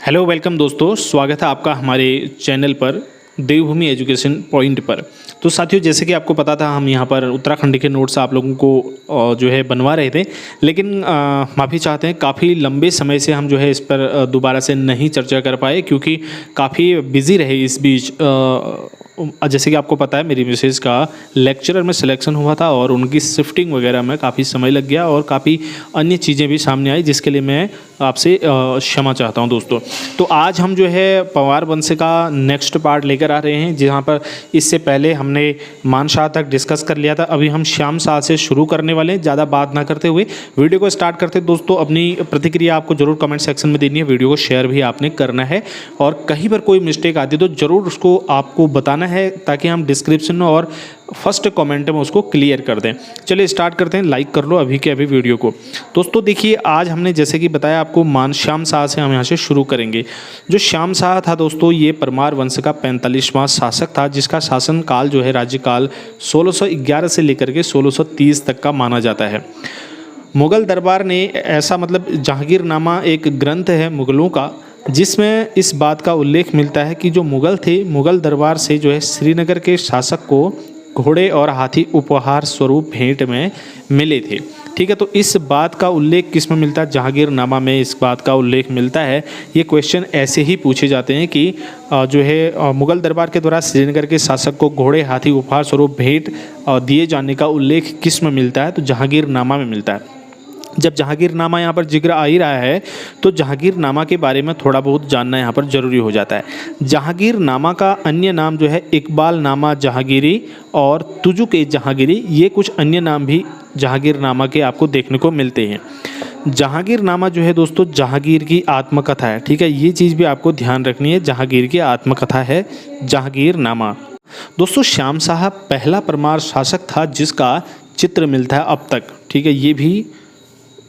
Hello welcome दोस्तों, स्वागत है आपका हमारे चैनल पर देवभूमि एजुकेशन पॉइंट पर। तो साथियों, जैसे कि आपको पता था, हम यहाँ पर उत्तराखंड के नोट्स आप लोगों को जो है बनवा रहे थे, लेकिन माफ़ी चाहते हैं, काफ़ी लंबे समय से हम जो है इस पर दोबारा से नहीं चर्चा कर पाए क्योंकि काफ़ी बिज़ी रहे इस बीच। जैसे कि आपको पता है, मेरी मिसेज़ का लेक्चरर में सिलेक्शन हुआ था और उनकी शिफ्टिंग वगैरह में काफ़ी समय लग गया और काफ़ी अन्य चीज़ें भी सामने आई, जिसके लिए मैं आपसे क्षमा चाहता हूं दोस्तों। तो आज हम जो है पवार वंश का नेक्स्ट पार्ट लेकर आ रहे हैं, जहां पर इससे पहले हमने मान शाह तक डिस्कस कर लिया था। अभी हम श्याम शाह से शुरू करने वाले हैं। ज़्यादा बात ना करते हुए वीडियो को स्टार्ट करते दोस्तों। अपनी प्रतिक्रिया आपको जरूर कमेंट सेक्शन में देनी है, वीडियो को शेयर भी आपने करना है और कहीं पर कोई मिस्टेक आती है तो ज़रूर उसको आपको बताना है, ताकि हम डिस्क्रिप्शन में और फर्स्ट कमेंट में उसको क्लियर कर दें। चलिए स्टार्ट करते हैं। लाइक कर लो अभी के अभी वीडियो को। दोस्तों देखिए, आज हमने जैसे कि बताया आपको, मान श्याम शाह से हम यहाँ से शुरू करेंगे। जो श्याम शाह था दोस्तों, ये परमार वंश का 45वां शासक था, जिसका शासनकाल जो है राज्यकाल 1611 से लेकर के 1630 तक का माना जाता है। मुग़ल दरबार ने ऐसा जहांगीरनामा एक ग्रंथ है मुग़लों का, जिसमें इस बात का उल्लेख मिलता है कि जो मुग़ल थे, मुग़ल दरबार से जो है श्रीनगर के शासक को घोड़े और हाथी उपहार स्वरूप भेंट में मिले थे। ठीक है, तो इस बात का उल्लेख किस में मिलता है? जहांगीरनामा में इस बात का उल्लेख मिलता है। ये क्वेश्चन ऐसे ही पूछे जाते हैं कि जो है मुग़ल दरबार के द्वारा श्रीनगर के शासक को घोड़े हाथी उपहार स्वरूप भेंट दिए जाने का उल्लेख किस में मिलता है? तो जहांगीरनामा में मिलता है। जब जहांगीरनामा यहाँ पर जिक्र आ ही रहा है तो जहांगीरनामा के बारे में थोड़ा बहुत जानना यहाँ पर ज़रूरी हो जाता है। जहांगीरनामा का अन्य नाम जो है इकबालनामा जहांगीरी और तुजुक ए जहांगीरी, ये कुछ अन्य नाम भी जहांगीरनामा के आपको देखने को मिलते हैं। जहांगीरनामा जो है दोस्तों, जहांगीर की आत्मकथा है। ठीक है, ये चीज़ भी आपको ध्यान रखनी है, जहांगीर की आत्मकथा है जहांगीरनामा। दोस्तों, श्याम शाह पहला परमार शासक था जिसका चित्र मिलता है अब तक। ठीक है, ये भी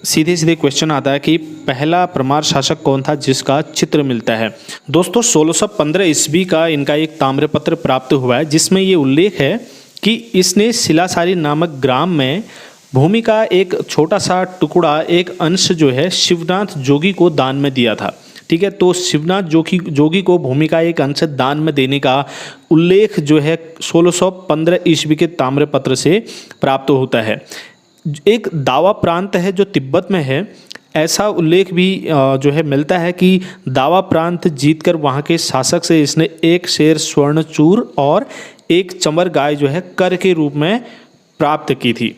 सीधे सीधे क्वेश्चन आता है कि पहला परमार शासक कौन था जिसका चित्र मिलता है। दोस्तों, 1615 ईस्वी का इनका एक ताम्रपत्र प्राप्त हुआ है, जिसमें ये उल्लेख है कि इसने सिलासारी नामक ग्राम में भूमि का एक छोटा सा टुकड़ा, एक अंश जो है शिवनाथ जोगी को दान में दिया था। ठीक है, तो शिवनाथ जोगी को भूमि का एक अंश दान में देने का उल्लेख जो है 1615 ईस्वी के ताम्रपत्र से प्राप्त होता है। एक दावा प्रांत है जो तिब्बत में है, ऐसा उल्लेख भी जो है मिलता है कि दावा प्रांत जीतकर वहाँ के शासक से इसने एक शेर स्वर्ण चूर और एक चमर गाय जो है कर के रूप में प्राप्त की थी।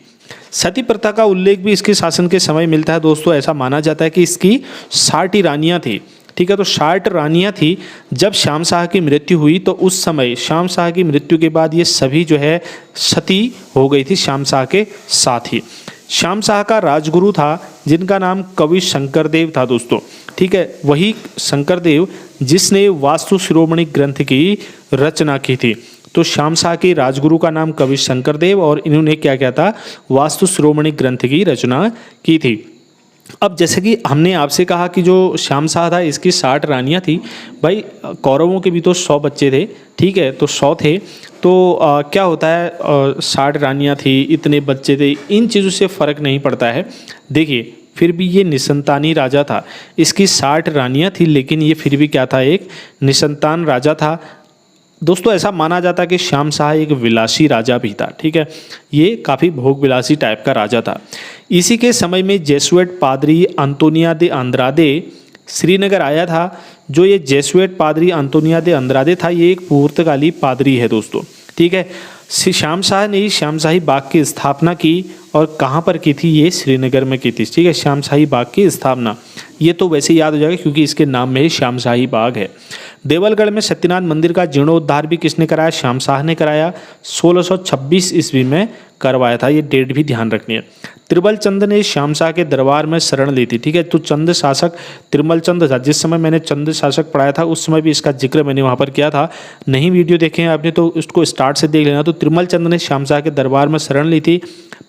सती प्रथा का उल्लेख भी इसके शासन के समय मिलता है दोस्तों। ऐसा माना जाता है कि इसकी 60 रानियाँ थी। ठीक है, तो 60 रानियाँ थी। जब श्याम शाह की मृत्यु हुई तो उस समय श्याम शाह की मृत्यु के बाद ये सभी जो है सती हो गई थी श्याम शाह के साथ ही। श्याम शाह का राजगुरु था जिनका नाम कवि शंकरदेव था दोस्तों। ठीक है, वही शंकरदेव जिसने वास्तु शिरोमणि ग्रंथ की रचना की थी। तो श्याम शाह के राजगुरु का नाम कवि शंकरदेव और इन्होंने क्या किया था? वास्तु शिरोमणि ग्रंथ की रचना की थी। अब जैसे कि हमने आपसे कहा कि जो श्याम शाह था, इसकी 60 रानियाँ थी। भाई, कौरवों के भी तो 100 बच्चे थे। ठीक है, तो 100 थे तो क्या होता है, 60 रानियाँ थी, इतने बच्चे थे, इन चीज़ों से फ़र्क नहीं पड़ता है। देखिए, फिर भी ये निसंतानी राजा था। इसकी 60 रानियाँ थी, लेकिन ये फिर भी क्या था? एक निसंतान राजा था दोस्तों। ऐसा माना जाता है कि श्याम शाह एक विलासी राजा भी था। ठीक है, ये काफ़ी भोग विलासी टाइप का राजा था। इसी के समय में जेसुएट पादरी अंतोनिया दे अंद्रादे श्रीनगर आया था। जो ये जेसुएट पादरी अंतोनिया दे अंद्रादे था, ये एक पुर्तगाली पादरी है दोस्तों। ठीक है, श्याम शाह ने श्यामशाही बाग की स्थापना की और कहाँ पर की थी? ये श्रीनगर में की थी। ठीक है, श्यामशाही बाग की स्थापना, ये तो वैसे याद हो जाएगा क्योंकि इसके नाम में ही श्यामशाही बाग है। देवलगढ़ में सत्यनारायण मंदिर का जीर्णोद्धार भी किसने कराया? श्याम शाह ने कराया। 1626 ईस्वी में करवाया था। ये डेट भी ध्यान रखनी है। त्रिबल चंद ने श्याम शाह के दरबार में शरण ली थी। ठीक है, तो चंद शासक त्रिबल चंद था। जिस समय मैंने चंद शासक पढ़ाया था उस समय भी इसका जिक्र मैंने वहाँ पर किया था। नहीं वीडियो देखे हैं आपने तो उसको स्टार्ट से देख लेना। तो त्रिबल चंद ने श्याम शाह के दरबार में शरण ली थी।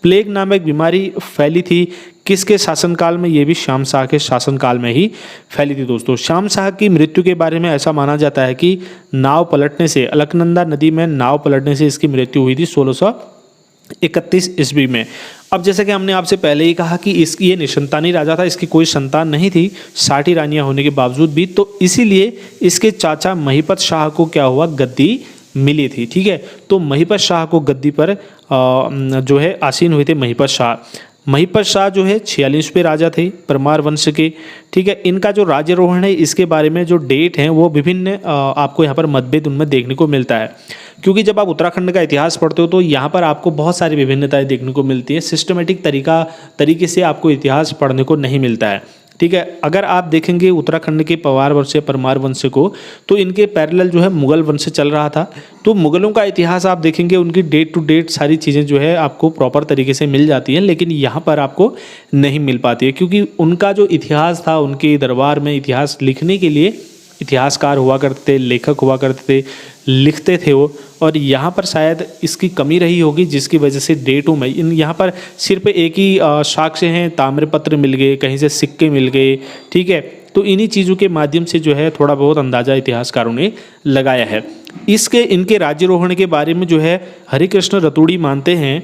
प्लेग नामक बीमारी फैली थी किसके शासनकाल में? ये भी श्याम शाह के शासनकाल में ही फैली थी दोस्तों। श्याम शाह की मृत्यु के बारे में ऐसा माना जाता है कि नाव पलटने से, अलकनंदा नदी में नाव पलटने से इसकी मृत्यु हुई थी 1631 ईस्वी में। अब जैसे कि हमने आपसे पहले ही कहा कि इसकी ये निसंतानी राजा था, इसकी कोई संतान नहीं थी 60 रानियां होने के बावजूद भी, तो इसीलिए इसके चाचा महिपत शाह को क्या हुआ, गद्दी मिली थी। ठीक है, तो महिपत शाह को गद्दी पर जो है आसीन हुए थे महिपत शाह। महिपत शाह जो है 46वें राजा थे परमार वंश के। ठीक है, इनका जो राज्यारोहण है इसके बारे में जो डेट हैं वो विभिन्न आपको यहाँ पर मतभेद उनमें देखने को मिलता है, क्योंकि जब आप उत्तराखंड का इतिहास पढ़ते हो तो यहाँ पर आपको बहुत सारी विभिन्नताएं देखने को मिलती है। सिस्टमेटिक तरीके से आपको इतिहास पढ़ने को नहीं मिलता है। ठीक है, अगर आप देखेंगे उत्तराखंड के पवार वंश या परमार वंश को, तो इनके पैरेलल जो है मुगल वंश चल रहा था। तो मुगलों का इतिहास आप देखेंगे, उनकी डेट टू डेट सारी चीज़ें जो है आपको प्रॉपर तरीके से मिल जाती हैं, लेकिन यहाँ पर आपको नहीं मिल पाती है, क्योंकि उनका जो इतिहास था, उनके दरबार में इतिहास लिखने के लिए इतिहासकार हुआ करते थे, लेखक हुआ करते थे, लिखते थे वो, और यहाँ पर शायद इसकी कमी रही होगी, जिसकी वजह से डेटों में यहाँ पर सिर्फ एक ही साक्ष्य हैं, ताम्रपत्र मिल गए, कहीं से सिक्के मिल गए। ठीक है, तो इन्हीं चीज़ों के माध्यम से जो है थोड़ा बहुत अंदाज़ा इतिहासकारों ने लगाया है। इनके राज्यारोहण के बारे में जो है हरिकृष्ण रतूड़ी मानते हैं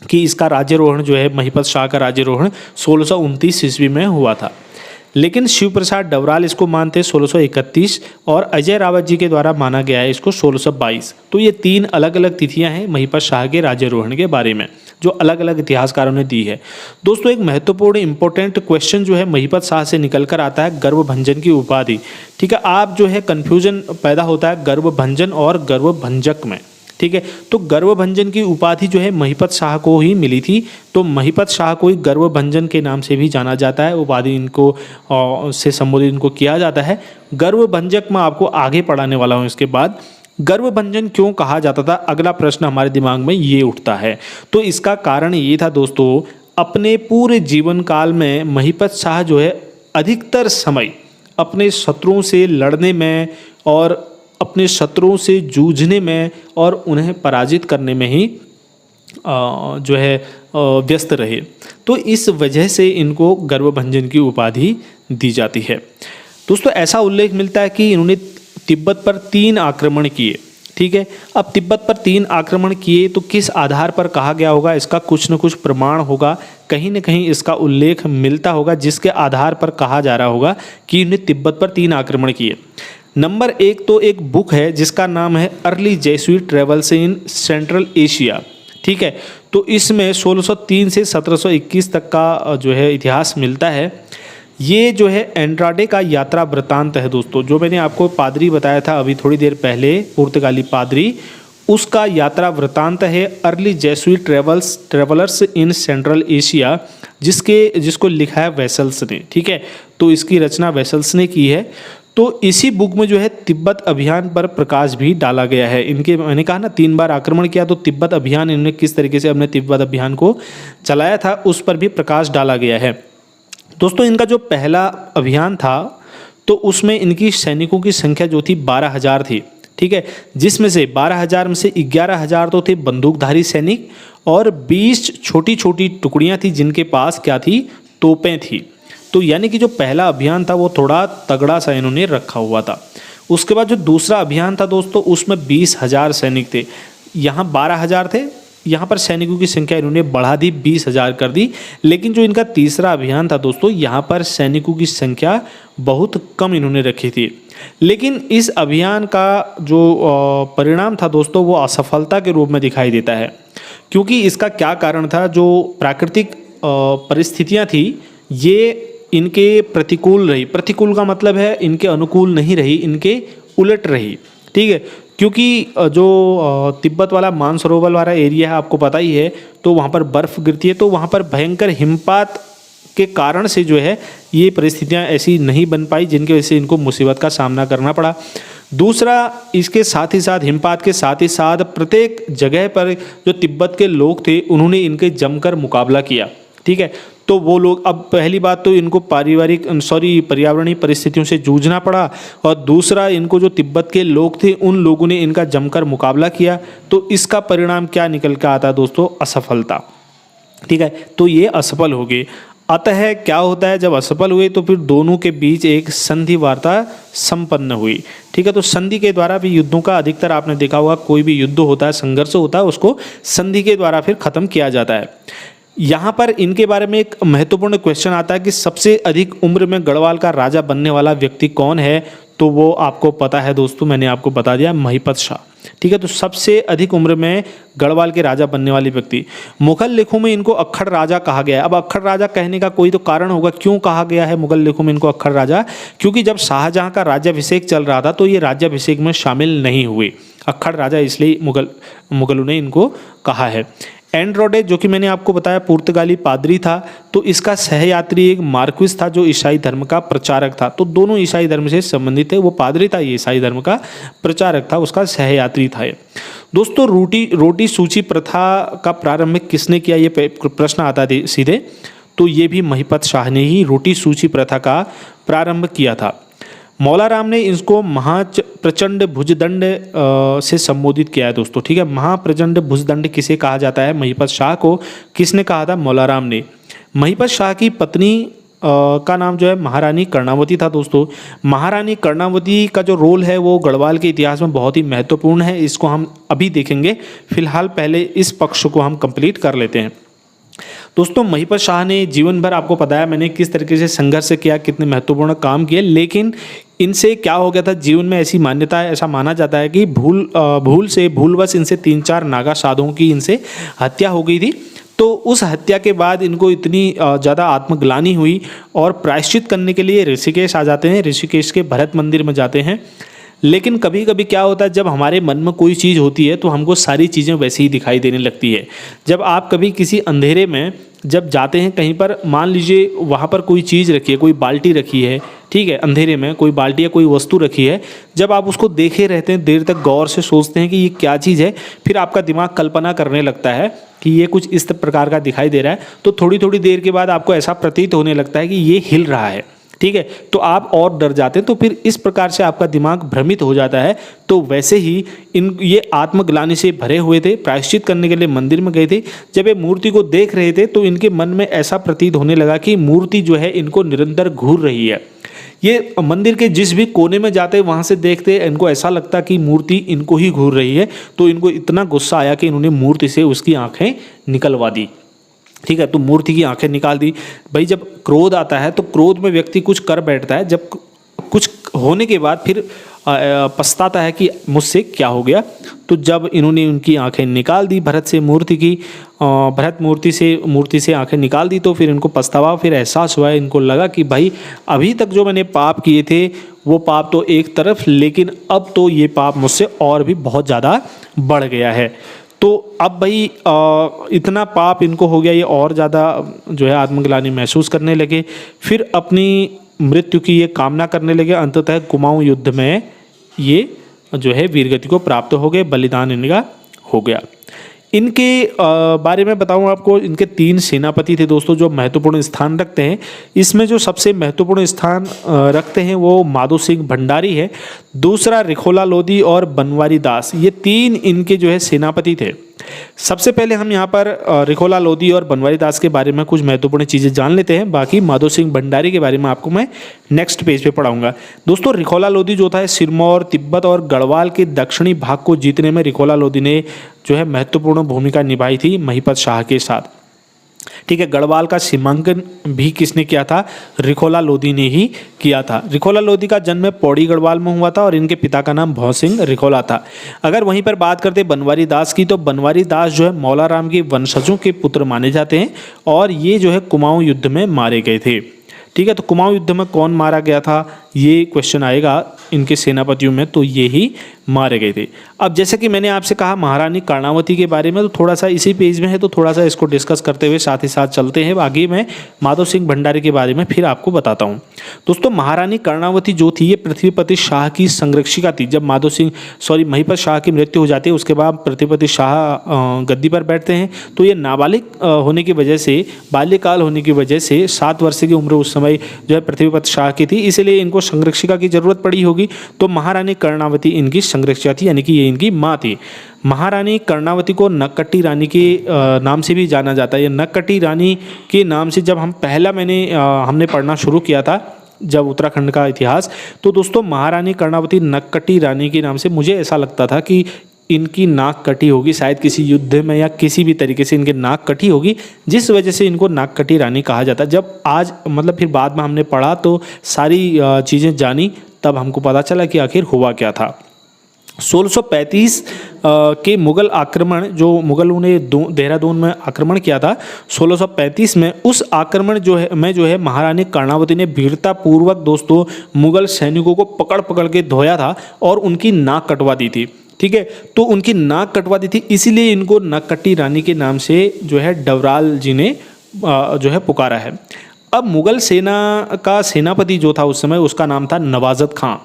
कि इसका राज्यारोहण जो है, महिपत शाह का राज्यारोहण 1629 ईस्वी में हुआ था, लेकिन शिव प्रसाद डवराल इसको मानते हैं 1631 और अजय रावत जी के द्वारा माना गया है इसको 1622। तो ये 3 अलग अलग तिथियां हैं महिपत शाह के राज्यारोहण के बारे में, जो अलग अलग इतिहासकारों ने दी है। दोस्तों, एक महत्वपूर्ण इंपॉर्टेंट क्वेश्चन जो है महिपत शाह से निकल कर आता है, गर्वभंजन की उपाधि। ठीक है, आप जो है कन्फ्यूजन पैदा होता है गर्वभंजन और गर्वभंजक में। ठीक है, तो गर्वभंजन की उपाधि जो है महिपत शाह को ही मिली थी, तो महिपत शाह को ही गर्वभंजन के नाम से भी जाना जाता है, उपाधि इनको से संबोधित इनको किया जाता है। गर्वभंजक मैं आपको आगे पढ़ाने वाला हूँ इसके बाद। गर्वभंजन क्यों कहा जाता था, अगला प्रश्न हमारे दिमाग में ये उठता है। तो इसका कारण ये था दोस्तों, अपने पूरे जीवन काल में महिपत शाह जो है अधिकतर समय अपने शत्रुओं से लड़ने में और अपने शत्रुओं से जूझने में और उन्हें पराजित करने में ही जो है व्यस्त रहे। तो इस वजह से इनको गर्वभंजन की उपाधि दी जाती है। दोस्तों, ऐसा उल्लेख मिलता है कि इन्होंने तिब्बत पर 3 आक्रमण किए। ठीक है, अब तिब्बत पर 3 आक्रमण किए तो किस आधार पर कहा गया होगा, इसका कुछ न कुछ प्रमाण होगा, कहीं न कहीं इसका उल्लेख मिलता होगा, जिसके आधार पर कहा जा रहा होगा कि इन्हें तिब्बत पर 3 आक्रमण किए। नंबर 1 तो एक बुक है जिसका नाम है early Jesuit travels in central Asia. ठीक है, तो इसमें 1603 से 1721 तक का जो है इतिहास मिलता है। ये जो है एंड्राडे का यात्रा वृत्तांत है दोस्तों, जो मैंने आपको पादरी बताया था अभी थोड़ी देर पहले, पुर्तगाली पादरी, उसका यात्रा वृत्तांत है early Jesuit travellers in central Asia, जिसको लिखा है वेसल्स ने। ठीक है, तो इसकी रचना वेसल्स ने की है। तो इसी बुक में जो है तिब्बत अभियान पर प्रकाश भी डाला गया है। इनके, मैंने कहा ना 3 बार आक्रमण किया, तो तिब्बत अभियान इन्होंने किस तरीके से अपने तिब्बत अभियान को चलाया था उस पर भी प्रकाश डाला गया है। दोस्तों, इनका जो पहला अभियान था तो उसमें इनकी सैनिकों की संख्या जो थी 12,000 थी। ठीक है, जिसमें से 12,000 में से 11,000 तो थे बंदूकधारी सैनिक और 20 छोटी छोटी टुकड़ियां थी जिनके पास क्या थी, तोपें थी। तो यानी कि जो पहला अभियान था वो थोड़ा तगड़ा सा इन्होंने रखा हुआ था। उसके बाद जो दूसरा अभियान था दोस्तों, उसमें 20,000 सैनिक थे। यहाँ 12,000 थे, यहाँ पर सैनिकों की संख्या इन्होंने बढ़ा दी, 20,000 कर दी। लेकिन जो इनका तीसरा अभियान था दोस्तों, यहाँ पर सैनिकों की संख्या बहुत कम इन्होंने रखी थी। लेकिन इस अभियान का जो परिणाम था दोस्तों, वो असफलता के रूप में दिखाई देता है। क्योंकि इसका क्या कारण था, जो प्राकृतिक परिस्थितियाँ थी ये इनके प्रतिकूल रही। प्रतिकूल का मतलब है इनके अनुकूल नहीं रही, इनके उलट रही। ठीक है, क्योंकि जो तिब्बत वाला मानसरोवर वाला एरिया है, आपको पता ही है, तो वहाँ पर बर्फ़ गिरती है, तो वहाँ पर भयंकर हिमपात के कारण से जो है ये परिस्थितियाँ ऐसी नहीं बन पाई, जिनकी वजह से इनको मुसीबत का सामना करना पड़ा। दूसरा, इसके साथ ही साथ हिमपात के साथ ही साथ प्रत्येक जगह पर जो तिब्बत के लोग थे उन्होंने इनके जमकर मुकाबला किया। ठीक है, तो वो लोग, अब पहली बात तो इनको पर्यावरणीय परिस्थितियों से जूझना पड़ा, और दूसरा इनको जो तिब्बत के लोग थे उन लोगों ने इनका जमकर मुकाबला किया। तो इसका परिणाम क्या निकल कर आता है दोस्तों, असफलता। ठीक है, तो ये असफल हो गए। अतः क्या होता है, जब असफल हुए तो फिर दोनों के बीच एक संधि वार्ता संपन्न हुई। ठीक है, तो संधि के द्वारा भी युद्धों का अधिकतर आपने देखा होगा, कोई भी युद्ध होता है, संघर्ष होता है, उसको संधि के द्वारा फिर खत्म किया जाता है। यहाँ पर इनके बारे में एक महत्वपूर्ण क्वेश्चन आता है कि सबसे अधिक उम्र में गढ़वाल का राजा बनने वाला व्यक्ति कौन है, तो वो आपको पता है दोस्तों, मैंने आपको बता दिया, महिपत शाह। ठीक है, तो सबसे अधिक उम्र में गढ़वाल के राजा बनने वाले व्यक्ति। मुगल लेखों में इनको अक्खड़ राजा कहा गया है। अब अक्खड़ राजा कहने का कोई तो कारण होगा, क्यों कहा गया है मुगल लेखों में इनको अक्खड़ राजा? क्योंकि जब शाहजहां का राज्याभिषेक चल रहा था तो ये राज्याभिषेक में शामिल नहीं हुए, अक्खड़ राजा, इसलिए मुगलों ने इनको कहा है। एंड्रोडे, जो कि मैंने आपको बताया पुर्तगाली पादरी था, तो इसका सहयात्री एक मार्क्विस था जो ईसाई धर्म का प्रचारक था। तो दोनों ईसाई धर्म से संबंधित थे, वो पादरी था, ये ईसाई धर्म का प्रचारक था, उसका सहयात्री था ये। दोस्तों रोटी सूची प्रथा का प्रारंभ किसने किया, ये प्रश्न आता है सीधे, तो ये भी महिपत शाह ने ही रोटी सूची प्रथा का प्रारंभ किया था। मौलाराम ने इसको महाप्रचंड भुजदंड से संबोधित किया है दोस्तों। ठीक है, महाप्रचंड भुजदंड किसे कहा जाता है? महिपत शाह को। किसने कहा था? मौलाराम ने। महिपत शाह की पत्नी का नाम जो है महारानी कर्णावती था दोस्तों। महारानी कर्णावती का जो रोल है वो गढ़वाल के इतिहास में बहुत ही महत्वपूर्ण है, इसको हम अभी देखेंगे। फिलहाल पहले इस पक्ष को हम कंप्लीट कर लेते हैं। दोस्तों महिपत शाह ने जीवन भर, आपको पता है मैंने किस तरीके से संघर्ष किया, कितने महत्वपूर्ण काम किए, लेकिन इनसे क्या हो गया था जीवन में, ऐसी मान्यता है, ऐसा माना जाता है कि भूलवश इनसे 3-4 नागा साधुओं की इनसे हत्या हो गई थी। तो उस हत्या के बाद इनको इतनी ज़्यादा आत्मग्लानि हुई और प्रायश्चित करने के लिए ऋषिकेश आ जाते हैं, ऋषिकेश के भरत मंदिर में जाते हैं। लेकिन कभी कभी क्या होता है, जब हमारे मन में कोई चीज़ होती है तो हमको सारी चीज़ें वैसे ही दिखाई देने लगती है। जब आप कभी किसी अंधेरे में जब जाते हैं कहीं पर, मान लीजिए वहाँ पर कोई चीज़ रखी है, कोई बाल्टी रखी है, ठीक है, अंधेरे में कोई बाल्टी या कोई वस्तु रखी है, जब आप उसको देखे रहते हैं, देर तक गौर से सोचते हैं कि ये क्या चीज़ है, फिर आपका दिमाग कल्पना करने लगता है कि ये कुछ इस प्रकार का दिखाई दे रहा है, तो थोड़ी थोड़ी देर के बाद आपको ऐसा प्रतीत होने लगता है कि ये हिल रहा है। ठीक है, तो आप और डर जाते हैं, तो फिर इस प्रकार से आपका दिमाग भ्रमित हो जाता है। तो वैसे ही ये आत्मग्लानि से भरे हुए थे, प्रायश्चित करने के लिए मंदिर में गए थे। जब ये मूर्ति को देख रहे थे तो इनके मन में ऐसा प्रतीत होने लगा कि मूर्ति जो है इनको निरंतर घूर रही है। ये मंदिर के जिस भी कोने में जाते वहाँ से देखते, इनको ऐसा लगता कि मूर्ति इनको ही घूर रही है। तो इनको इतना गुस्सा आया कि इन्होंने मूर्ति से उसकी आँखें निकलवा दी। ठीक है, तो मूर्ति की आंखें निकाल दी। भाई जब क्रोध आता है तो क्रोध में व्यक्ति कुछ कर बैठता है, जब कुछ होने के बाद फिर पछताता है कि मुझसे क्या हो गया। तो जब इन्होंने उनकी आंखें निकाल दी भरत मूर्ति से आंखें निकाल दी, तो फिर इनको पछतावा, फिर एहसास हुआ, इनको लगा कि भाई अभी तक जो मैंने पाप किए थे वो पाप तो एक तरफ, लेकिन अब तो ये पाप मुझसे और भी बहुत ज़्यादा बढ़ गया है। तो अब भाई इतना पाप इनको हो गया, ये और ज़्यादा जो है आत्मग्लानि महसूस करने लगे। फिर अपनी मृत्यु की ये कामना करने लगे। अंततः कुमाऊं युद्ध में ये जो है वीरगति को प्राप्त हो गए, बलिदान इनका हो गया। इनके बारे में बताऊं आपको, इनके 3 सेनापति थे दोस्तों जो महत्वपूर्ण स्थान रखते हैं। इसमें जो सबसे महत्वपूर्ण स्थान रखते हैं वो माधो सिंह भंडारी है, दूसरा रिखोला लोधी और बनवारी दास, ये 3 इनके जो है सेनापति थे। सबसे पहले हम यहाँ पर रिखोला लोधी और बनवारी दास के बारे में कुछ महत्वपूर्ण चीज़ें जान लेते हैं। बाकी माधो सिंह भंडारी के बारे में आपको मैं नेक्स्ट पेज पे पढ़ाऊंगा। दोस्तों रिखोला लोधी जो था सिरमौर, तिब्बत और गढ़वाल के दक्षिणी भाग को जीतने में रिखोला लोधी ने जो है महत्वपूर्ण भूमिका निभाई थी महिपत शाह के साथ। ठीक है, गढ़वाल का सीमांकन भी किसने किया था? रिखोला लोधी ने ही किया था। रिखोला लोधी का जन्म पौड़ी गढ़वाल में हुआ था और इनके पिता का नाम भौ सिंह रिखोला था। अगर वहीं पर बात करते बनवारी दास की, तो बनवारी दास जो है मौलाराम के वंशजों के पुत्र माने जाते हैं और ये जो है कुमाऊं युद्ध में मारे गए थे। ठीक है, तो कुमाऊं युद्ध में कौन मारा गया था, ये क्वेश्चन आएगा इनके सेनापतियों में, तो ये ही मारे गए थे। अब जैसे कि मैंने आपसे कहा महारानी कर्णावती के बारे में, तो थोड़ा सा इसी पेज में है, तो थोड़ा सा इसको डिस्कस करते हुए साथ ही साथ चलते हैं। आगे मैं माधो सिंह भंडारी के बारे में फिर आपको बताता हूँ। दोस्तों महारानी कर्णावती जो थी ये पृथ्वीपति शाह की संरक्षिका थी। जब महिपत शाह की मृत्यु हो जाती है उसके बाद पृथ्वीपति शाह गद्दी पर बैठते हैं। तो ये नाबालिग होने की वजह से, बाल्यकाल होने की वजह से, 7 वर्ष की उम्र उस समय जो है पृथ्वीपति शाह की थी, इसलिए इनको संरक्षिका की जरूरत पड़ी होगी। तो महारानी कर्णावती इनकी संरक्षिका थी, यानी कि ये इनकी माँ थी। महारानी कर्णावती को नक्कटी रानी के नाम से भी जाना जाता है। ये नक्कटी रानी के नाम से जब हमने पढ़ना शुरू किया था जब उत्तराखंड का इतिहास, तो दोस्तों महारानी कर्णावती नक्कटी रानी के नाम से, मुझे ऐसा लगता था कि इनकी नाक कटी होगी, शायद किसी युद्ध में या किसी भी तरीके से इनकी नाक कटी होगी, जिस वजह से इनको नाक कटी रानी कहा जाता है। जब आज मतलब फिर बाद में हमने पढ़ा तो सारी चीज़ें जानी, तब हमको पता चला कि आखिर हुआ क्या था। 1635 के मुग़ल आक्रमण, जो मुग़लों ने देहरादून में आक्रमण किया था 1635 में, उस आक्रमण जो है महारानी कर्णावती ने वीरतापूर्वक दोस्तों मुग़ल सैनिकों को पकड़ पकड़ के धोया था और उनकी नाक कटवा दी थी। ठीक है, तो उनकी नाक कटवा दी थी, इसीलिए इनको नक्कटी रानी के नाम से जो है डवराल जी ने जो है पुकारा है। अब मुग़ल सेना का सेनापति जो था उस समय, उसका नाम था नवाज़त खां।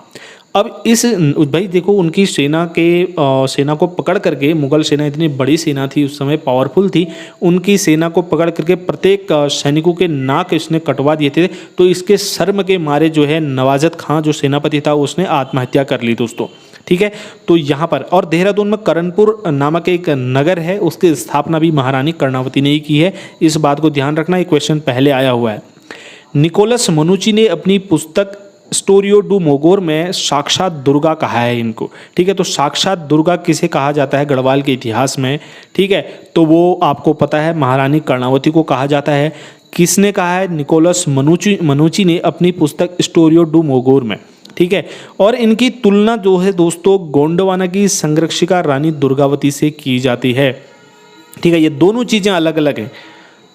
अब इस भाई देखो, उनकी सेना को पकड़ करके, मुग़ल सेना इतनी बड़ी सेना थी उस समय, पावरफुल थी, उनकी सेना को पकड़ करके प्रत्येक सैनिकों के नाक इसने कटवा दिए थे। तो इसके शर्म के मारे जो है नवाज़त खां जो सेनापति था उसने आत्महत्या कर ली दोस्तों। ठीक है, तो यहाँ पर, और देहरादून में करणपुर नामक एक नगर है, उसकी स्थापना भी महारानी कर्णावती ने ही की है। इस बात को ध्यान रखना, एक क्वेश्चन पहले आया हुआ है। निकोलस मनुची ने अपनी पुस्तक स्टोरियो डू मोगोर में साक्षात दुर्गा कहा है इनको। ठीक है, तो साक्षात दुर्गा किसे कहा जाता है गढ़वाल के इतिहास में? ठीक है, तो वो आपको पता है, महारानी कर्णावती को कहा जाता है। किसने कहा है? निकोलस मनुची ने अपनी पुस्तक स्टोरियो डू मोगोर में। ठीक है, और इनकी तुलना जो है दोस्तों गोंडवाना की संरक्षिका रानी दुर्गावती से की जाती है। ठीक है, ये दोनों चीज़ें अलग अलग हैं।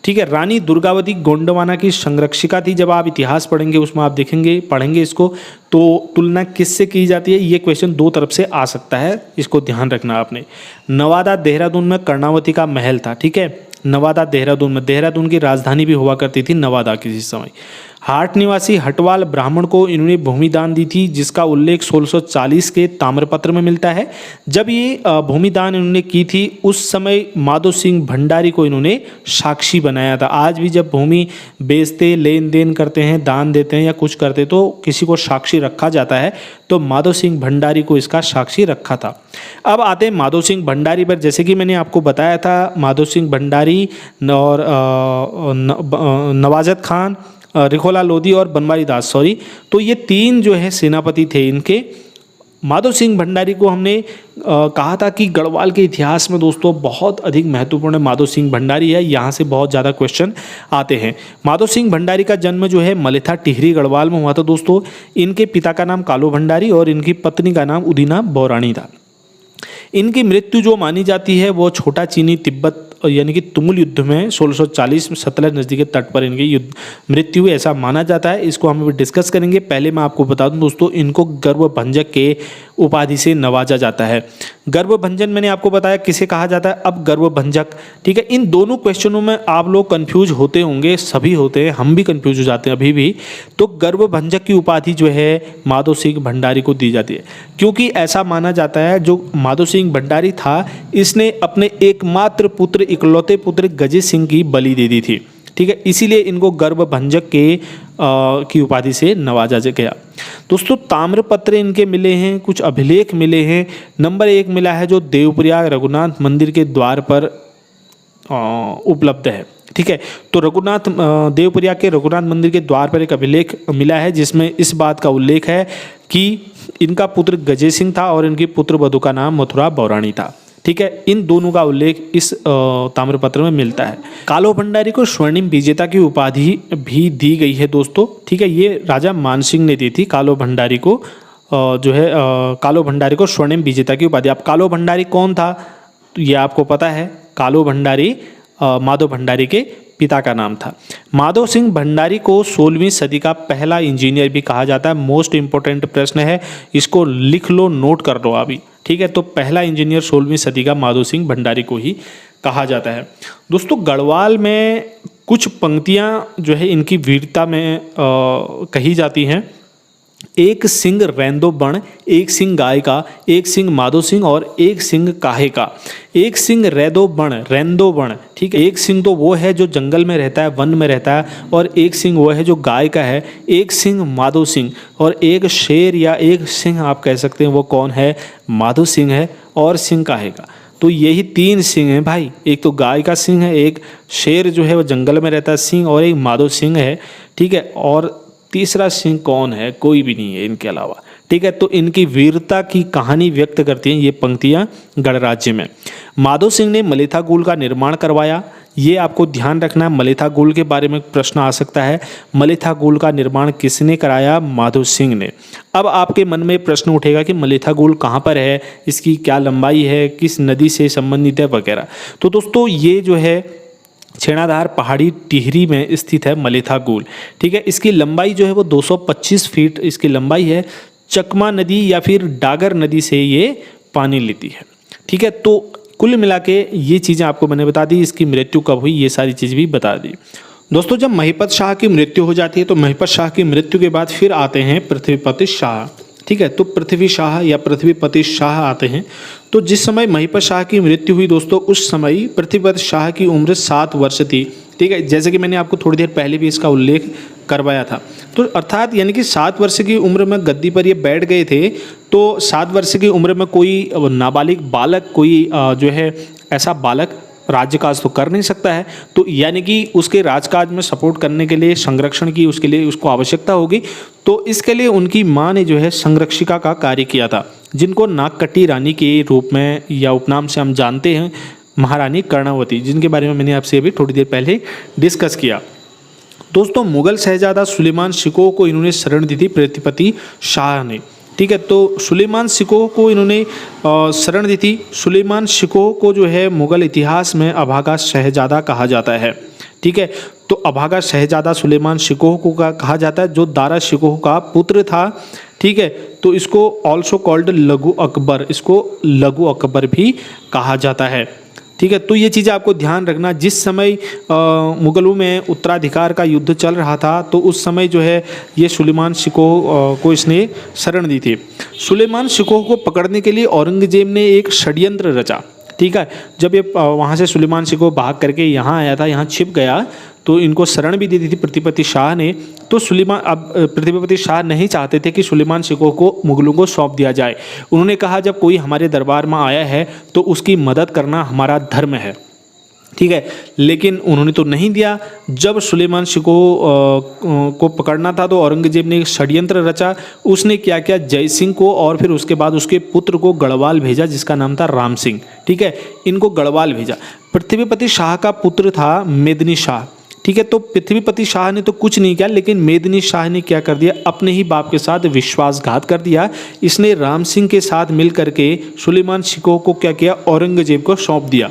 ठीक है, रानी दुर्गावती गोंडवाना की संरक्षिका थी। जब आप इतिहास पढ़ेंगे उसमें आप देखेंगे, पढ़ेंगे इसको, तो तुलना किससे की जाती है, ये क्वेश्चन दो तरफ से आ सकता है, इसको ध्यान रखना आपने। नवादा देहरादून में कर्णावती का महल था। ठीक है, नवादा देहरादून में, देहरादून की राजधानी भी हुआ करती थी नवादा किसी समय। हाट निवासी हटवाल ब्राह्मण को इन्होंने भूमि दान दी थी, जिसका उल्लेख 1640 के ताम्रपत्र में मिलता है। जब ये भूमि दान इन्होंने की थी उस समय माधो सिंह भंडारी को इन्होंने साक्षी बनाया था। आज भी जब भूमि बेचते, लेन देन करते हैं, दान देते हैं या कुछ करते तो किसी को साक्षी रखा जाता है, तो माधो सिंह भंडारी को इसका साक्षी रखा था। अब आते हैं माधो सिंह भंडारी पर। जैसे कि मैंने आपको बताया था, माधो सिंह भंडारी और नवाज़त खान, रिखोला लोधी और बनवारी दास, तो ये तीन जो है सेनापति थे इनके। माधो सिंह भंडारी को हमने कहा था कि गढ़वाल के इतिहास में दोस्तों बहुत अधिक महत्वपूर्ण माधो सिंह भंडारी है, यहाँ से बहुत ज़्यादा क्वेश्चन आते हैं। माधो सिंह भंडारी का जन्म जो है मलेथा टिहरी गढ़वाल में हुआ था दोस्तों। इनके पिता का नाम कालो भंडारी और इनकी पत्नी का नाम उदीना बौराणी था। इनकी मृत्यु जो मानी जाती है वो छोटा चीनी तिब्बत यानी कि तुमुल युद्ध में 1640 में सतलज नदी के तट पर इनकी युद्ध मृत्यु हुई, ऐसा माना जाता है। इसको हम डिस्कस करेंगे। पहले मैं आपको बता दूं दोस्तों, इनको गर्भभंजक के उपाधि से नवाजा जाता है। गर्भभंजन मैंने आपको बताया किसे कहा जाता है। अब गर्भभंजक, ठीक है, इन दोनों क्वेश्चनों में आप लोग कंफ्यूज होते होंगे, सभी होते हैं, हम भी कंफ्यूज हो जाते हैं अभी भी। तो गर्भभंजक की उपाधि जो है माधो सिंह भंडारी को दी जाती है, क्योंकि ऐसा माना जाता है जो माधो सिंह भंडारी था इसने अपने एकमात्र पुत्र, इकलौते पुत्र गजे सिंह की बलि दे दी थी। ठीक है, इसीलिए इनको गर्भभंजक की उपाधि से नवाजा गया। दोस्तों ताम्रपत्र इनके मिले हैं, कुछ अभिलेख मिले हैं। नंबर 1 मिला है जो देवप्रयाग रघुनाथ मंदिर के द्वार पर उपलब्ध है। ठीक है, तो देवप्रयाग के रघुनाथ मंदिर के द्वार पर एक अभिलेख मिला है जिसमें इस बात का उल्लेख है कि इनका पुत्र गजे सिंह था और इनकी पुत्र वधू का नाम मथुरा बौराणी था। ठीक है, इन दोनों का उल्लेख इस ताम्रपत्र में मिलता है। कालो भंडारी को स्वर्णिम विजेता की उपाधि भी दी गई है दोस्तों। ठीक है, ये राजा मानसिंह ने दी थी कालो भंडारी को, कालो भंडारी को स्वर्णिम विजेता की उपाधि। अब कालो भंडारी कौन था तो ये आपको पता है। कालो भंडारी माधो भंडारी के पिता का नाम था। माधो सिंह भंडारी को 16वीं सदी का पहला इंजीनियर भी कहा जाता है। मोस्ट इंपॉर्टेंट प्रश्न है, इसको लिख लो, नोट कर लो अभी। ठीक है, तो पहला इंजीनियर 16वीं सदी का माधो सिंह भंडारी को ही कहा जाता है। दोस्तों गढ़वाल में कुछ पंक्तियां जो है इनकी वीरता में कही जाती हैं। एक सिंह रैंदो बण, एक सिंह गाय का, एक सिंह माधो सिंह और एक सिंह काहे का। एक सिंह रैंदो बण, ठीक है, एक सिंह तो वो है जो जंगल में रहता है, वन में रहता है, और एक सिंह वो है जो गाय का है। एक सिंह माधो सिंह और एक शेर या एक सिंह आप कह सकते हैं, वो कौन है? माधो सिंह है और सिंह काहे का। तो यही 3 सिंह हैं भाई, एक तो गाय का सिंह है, एक शेर जो है वो जंगल में रहता है सिंह, और एक माधो सिंह है। ठीक है, और तीसरा सिंह कौन है? कोई भी नहीं है इनके अलावा। ठीक। ठीक है। तो इनकी वीरता की कहानी व्यक्त करती हैं ये पंक्तियाँ गणराज्य में। माधो सिंह ने मलेथा गोल का निर्माण करवाया, ये आपको ध्यान रखना है। मलेथा गोल के बारे में प्रश्न आ सकता है। मलेथा गोल का निर्माण किसने कराया? माधो सिंह ने। अब आपके मन में प्रश्न उठेगा कि मलेथा गोल कहाँ पर है, इसकी क्या लंबाई है, किस नदी से संबंधित है वगैरह। तो दोस्तों ये जो है छेणाधार पहाड़ी टिहरी में स्थित है मलेथा गोल, ठीक है। इसकी लंबाई जो है वो 225 फीट इसकी लंबाई है। चकमा नदी या फिर डागर नदी से ये पानी लेती है, ठीक है। तो कुल मिला के ये चीज़ें आपको मैंने बता दी। इसकी मृत्यु कब हुई ये सारी चीज़ भी बता दी। दोस्तों जब महिपत शाह की मृत्यु हो जाती है तो महिपत शाह की मृत्यु के बाद फिर आते हैं पृथ्वीपति शाह, ठीक है। तो पृथ्वी शाह या पृथ्वीपति शाह आते हैं। तो जिस समय महिपत शाह की मृत्यु हुई दोस्तों, उस समय पृथ्वीपति शाह की उम्र 7 वर्ष थी, ठीक है। जैसे कि मैंने आपको थोड़ी देर पहले भी इसका उल्लेख करवाया था। तो अर्थात यानी कि 7 वर्ष की उम्र में गद्दी पर ये बैठ गए थे। तो 7 वर्ष की उम्र में कोई नाबालिग बालक, कोई जो है ऐसा बालक राज्यकाज तो कर नहीं सकता है। तो यानी कि उसके राजकाज में सपोर्ट करने के लिए, संरक्षण की उसके लिए उसको आवश्यकता होगी। तो इसके लिए उनकी माँ ने जो है संरक्षिका का कार्य किया था, जिनको नागकटी रानी के रूप में या उपनाम से हम जानते हैं महारानी कर्णावती, जिनके बारे में मैंने आपसे अभी थोड़ी देर पहले डिस्कस किया। दोस्तों मुगल शहजादा सुलेमान शिकोह को इन्होंने शरण दी थी पृथ्वीपति शाह ने, ठीक है। तो सुलेमान शिकोह को इन्होंने शरण दी थी। सुलेमान शिकोह को जो है मुगल इतिहास में अभागा शहजादा कहा जाता है, ठीक है। तो अभागा शहजादा सुलेमान शिकोह को कहा जाता है, जो दारा शिकोह का पुत्र था, ठीक है। तो इसको ऑल्सो कॉल्ड लघु अकबर, इसको लघु अकबर भी कहा जाता है, ठीक है। तो ये चीज़ें आपको ध्यान रखना। जिस समय मुगलों में उत्तराधिकार का युद्ध चल रहा था तो उस समय जो है ये सुलेमान शिकोह को इसने शरण दी थी। सुलेमान शिकोह को पकड़ने के लिए औरंगजेब ने एक षड्यंत्र रचा, ठीक है। जब ये वहाँ से सुलेमान शिकोह भाग करके यहाँ आया था, यहाँ छिप गया, तो इनको शरण भी दी थी पृथ्वीपति शाह ने। तो सुलेमान, अब पृथ्वीपति शाह नहीं चाहते थे कि सुलेमान शिकोह को मुगलों को सौंप दिया जाए। उन्होंने कहा जब कोई हमारे दरबार में आया है तो उसकी मदद करना हमारा धर्म है, ठीक है। लेकिन उन्होंने तो नहीं दिया। जब सुलेमान शिकोह को पकड़ना था तो औरंगजेब ने एक षड्यंत्र रचा। उसने क्या किया, जय सिंह को और फिर उसके बाद उसके पुत्र को गढ़वाल भेजा, जिसका नाम था राम सिंह, ठीक है। इनको गढ़वाल भेजा। पृथ्वीपति शाह का पुत्र था मेदिनी शाह, ठीक है। तो पृथ्वीपति शाह ने तो कुछ नहीं किया, लेकिन मेदिनी शाह ने क्या कर दिया, अपने ही बाप के साथ विश्वासघात कर दिया। इसने राम सिंह के साथ मिल करके सुलेमान शिकोह को क्या किया, औरंगजेब को सौंप दिया।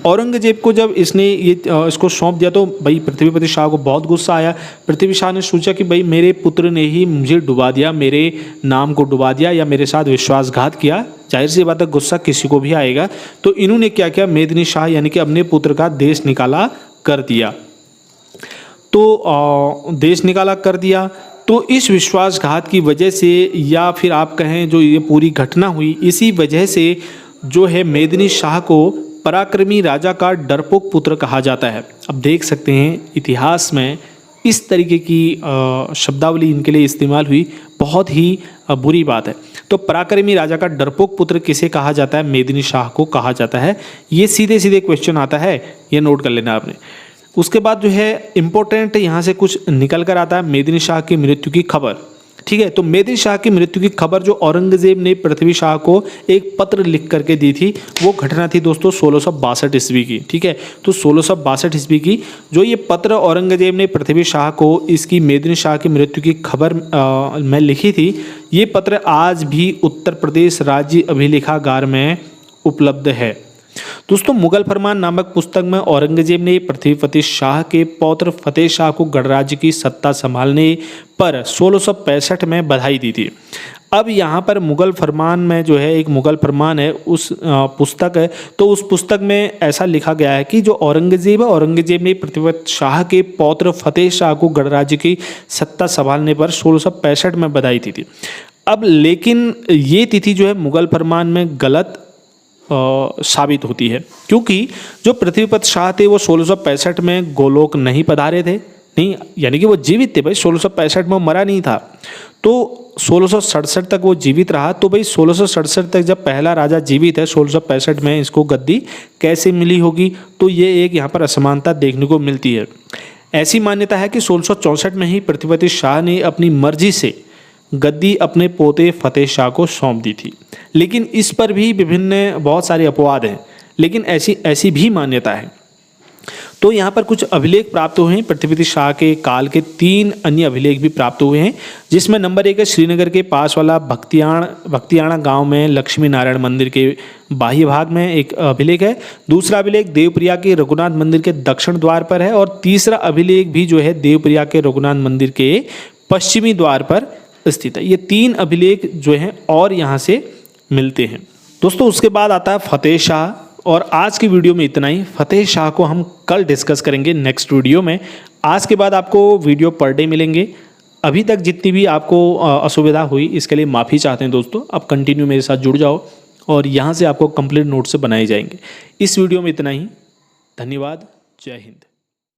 औरंगजेब को जब इसने इसको सौंप दिया तो भाई पृथ्वीपति शाह को बहुत गुस्सा आया। पृथ्वी शाह ने सोचा कि भाई मेरे पुत्र ने ही मुझे डुबा दिया, मेरे नाम को डुबा दिया या मेरे साथ विश्वासघात किया, जाहिर सी बात है गुस्सा किसी को भी आएगा। तो इन्होंने क्या किया, मेदिनी शाह यानी कि अपने पुत्र का देश निकाला कर दिया। तो देश निकाला कर दिया। तो इस विश्वासघात की वजह से या फिर आप कहें जो ये पूरी घटना हुई, इसी वजह से जो है मेदिनी शाह को पराक्रमी राजा का डरपोक पुत्र कहा जाता है। अब देख सकते हैं इतिहास में इस तरीके की शब्दावली इनके लिए इस्तेमाल हुई, बहुत ही बुरी बात है। तो पराक्रमी राजा का डरपोक पुत्र किसे कहा जाता है, मेदिनी शाह को कहा जाता है। ये सीधे सीधे क्वेश्चन आता है, ये नोट कर लेना आपने। उसके बाद जो है इम्पोर्टेंट यहाँ से कुछ निकल कर आता है, मेदिनी शाह की मृत्यु की खबर, ठीक है। तो मेदिनी शाह की मृत्यु की खबर जो औरंगजेब ने पृथ्वी शाह को एक पत्र लिख करके दी थी, वो घटना थी दोस्तों 1662 ईस्वी की, ठीक है। तो 1662 ईस्वी की जो ये पत्र औरंगजेब ने पृथ्वी शाह को इसकी मेदिनी शाह की मृत्यु की खबर में लिखी थी, ये पत्र आज भी उत्तर प्रदेश राज्य अभिलेखागार में उपलब्ध है। दोस्तों मुगल फरमान नामक पुस्तक में औरंगजेब ने पृथ्वीपति शाह के पौत्र फतेह शाह को गणराज्य की सत्ता संभालने पर 1665 में बधाई दी थी। अब यहाँ पर मुगल फरमान में जो है एक मुगल फरमान है, उस पुस्तक है। तो उस पुस्तक में ऐसा लिखा गया है कि जो औरंगजेब है, औरंगजेब ने पृथ्वीपति शाह के पौत्र फतेह शाह को गणराज्य की सत्ता संभालने पर 1665 में बधाई दी थी। अब लेकिन ये तिथि जो है मुगल फरमान में गलत साबित होती है, क्योंकि जो पृथ्वीपति शाह थे वो 1665 में गोलोक नहीं पधारे थे, नहीं यानी कि वो जीवित थे भाई, 1665 में मरा नहीं था। तो 1667 तक वो जीवित रहा। तो भाई 1667 तक जब पहला राजा जीवित है, 1665 में इसको गद्दी कैसे मिली होगी, तो ये एक यहाँ पर असमानता देखने को मिलती है। ऐसी मान्यता है कि 1664 में ही पृथ्वीपति शाह ने अपनी मर्जी से गद्दी अपने पोते फतेह शाह को सौंप दी थी। लेकिन इस पर भी विभिन्न बहुत सारे अपवाद हैं, लेकिन ऐसी भी मान्यता है। तो यहाँ पर कुछ अभिलेख प्राप्त हुए हैं। पृथ्वीराज शाह के काल के 3 अन्य अभिलेख भी प्राप्त हुए हैं, जिसमें नंबर 1 है श्रीनगर के पास वाला भक्तियाना गांव में लक्ष्मी नारायण मंदिर के बाह्य भाग में एक अभिलेख है। दूसरा अभिलेख देवप्रिया के रघुनाथ मंदिर के दक्षिण द्वार पर है, और तीसरा अभिलेख भी जो है देवप्रिया के रघुनाथ मंदिर के पश्चिमी द्वार पर स्थित है। ये 3 अभिलेख जो हैं और यहाँ से मिलते हैं। दोस्तों उसके बाद आता है फतेह शाह, और आज की वीडियो में इतना ही। फतेह शाह को हम कल डिस्कस करेंगे नेक्स्ट वीडियो में। आज के बाद आपको वीडियो पर डे मिलेंगे। अभी तक जितनी भी आपको असुविधा हुई इसके लिए माफ़ी चाहते हैं दोस्तों। अब कंटिन्यू मेरे साथ जुड़ जाओ और यहाँ से आपको कंप्लीट नोट्स बनाए जाएंगे। इस वीडियो में इतना ही। धन्यवाद। जय हिंद।